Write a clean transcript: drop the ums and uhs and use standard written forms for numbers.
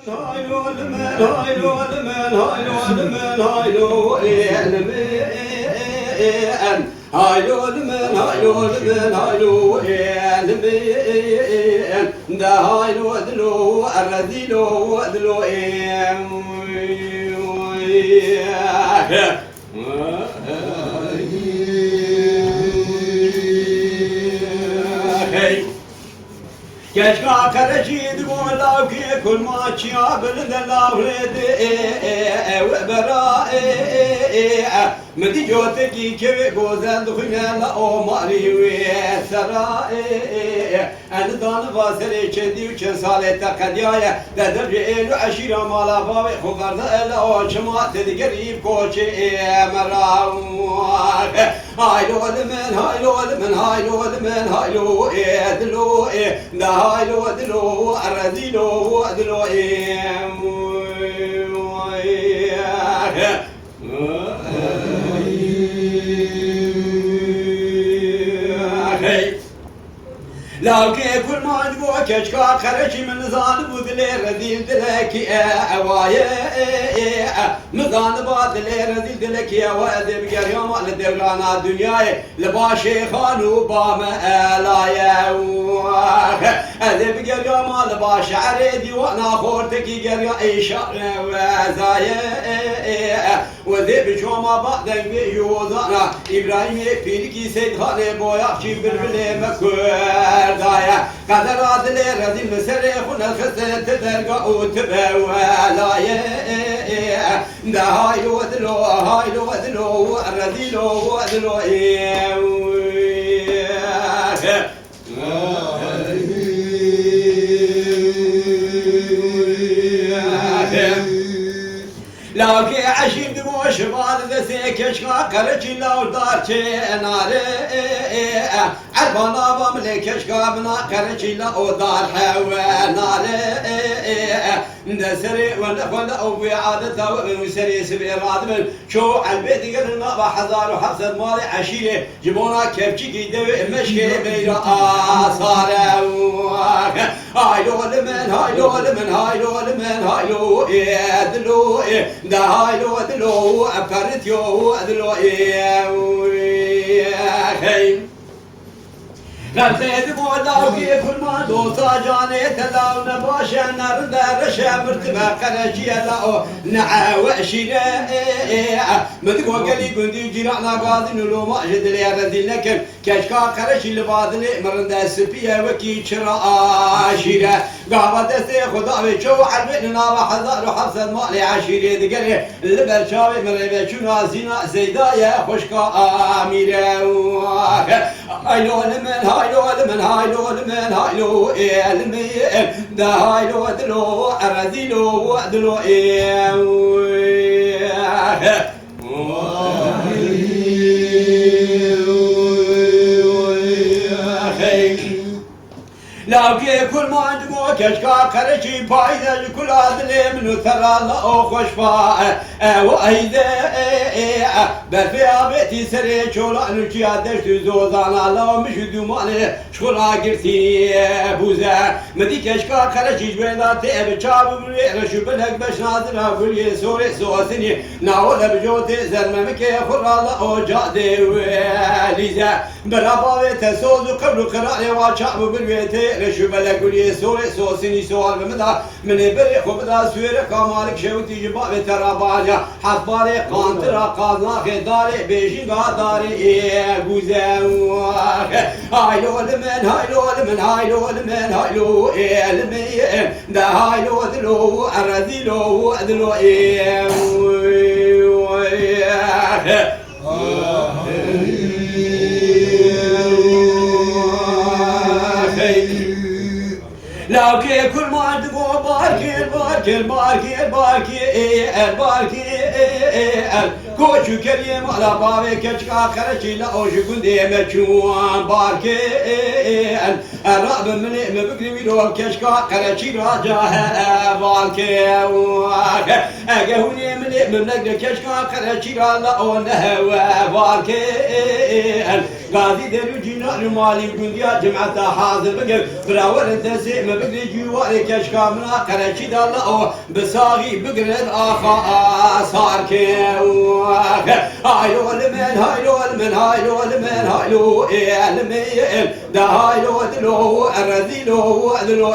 Haylo limen, haylo limen, haylo limen, haylo limen. Haylo limen, haylo limen, haylo limen. Da haylo dlo, arradilo dlo Keşka karacid gola ki kul maçya bil lavred ve bera medi jote ki ke gozel dukhna la o mari ve sara en dan vasere kendi 3 salete kadiyaya dedem elu aşira mala bab khugarda ela o çma dedi garib koçe mara haylo limen haylo limen haylo limen haylo edlo da haylo edlo aradilo edlo لكن كل ما تقول كشكا خرج من زان بدل رديل دلك اوايه مزان بادل رديل دلك يا واد بقريم على دولنا دنيا لباشي خانو بام الايا هذا بقريم على باش عريدي وانا خورتك قريا ايشار وزايه وذي بجوما بعد بيوزانا ابراهيم بيركي سيد خالي بويا شبر مكور دايا قدر عدل ردي مسري خنا خسرت درجة وتبع ولاية ده هاي ودلو ردي لو ودلو لكن عشيد وشبال ذسي كشكا كرشي لو دارشي ناري عربانا بملي كشكا بنا كرشي لو دار حواناري ندسري ولا أبوي عادته ومسري سبي رادمن شو عالبيت قرنا بحزار وحفظ مالي عشيري جبونا كيفشي كيدوي مشكي بيرا آثاره هايلو لمن هايلو لمن هايلو لمن هايلو يدلو ده هايلو دلو أفرتيو دلو غزيد بولاو كيف ما دوسا جاني تلاو نباشا نرد رشا مرتبا قرشي لاو نعاو شيرا مدقو قلي قندي جيرانا قاضي نلو ما جد لي ردي لكن كشكا قرشي لبادلي مرند سبيا وكي شرا شيرا قابا دستي خدا بشو عربنا وحزار وحفظ مالي عشيري دقلي البرشاوي مريبا شنا زينا زيدايا خشكا اميرا ايلو لمن هايلو لمن هايلو لمن هايلو لمن ده هايلو دلو ارديلو دلو لكن كل ما عندكو كشكا كرشي بايدة كل عدلي منو ثرى الله خوش فا وأيدة برفيا بيتي سري شولا نوشي عدشت زوزانا الله مشهدو مالي شولا قرتي بوزا مدي كشكا كرشي جوينا تيب شاب بلوي رشو بلك باش نادرها قولي سوري سواسني ناولا بجوتي زرممك خرى الله جادي وليزا برابا تسوز قبل قراري وشعب بالبيت رشو بلا قولي سوري سوسني سوال بمدا من بري خبدا سوير كمالك شوتي جباب تراباجا حفاري قانترا قاضناخي داري بيجي داري غوزاو هايلو لمن هايلو لمن هايلو لمن هايلو لمن دا هايلو دلو ارديلو دلو لكن كل ما عندكو باركي كوشو كريم على بابي كشكا خرشي لا اوشو كندي مچوان باركي الراب من بكري ويرو كشكا خرشي راجا باركي اگهوني من اللي مملك كشكا قرشي لا أون هوا فاركين قاضي دلو جينا المالي قنديا جمعة حاضر بقر براور التسيم بقر جواري كشكا منا قرشي لا أو بساغي بقر الآخا ساركين هايلو المن هايلو المن هايلو المن هايلو المين دا هايلو دلو الرذيلو دلو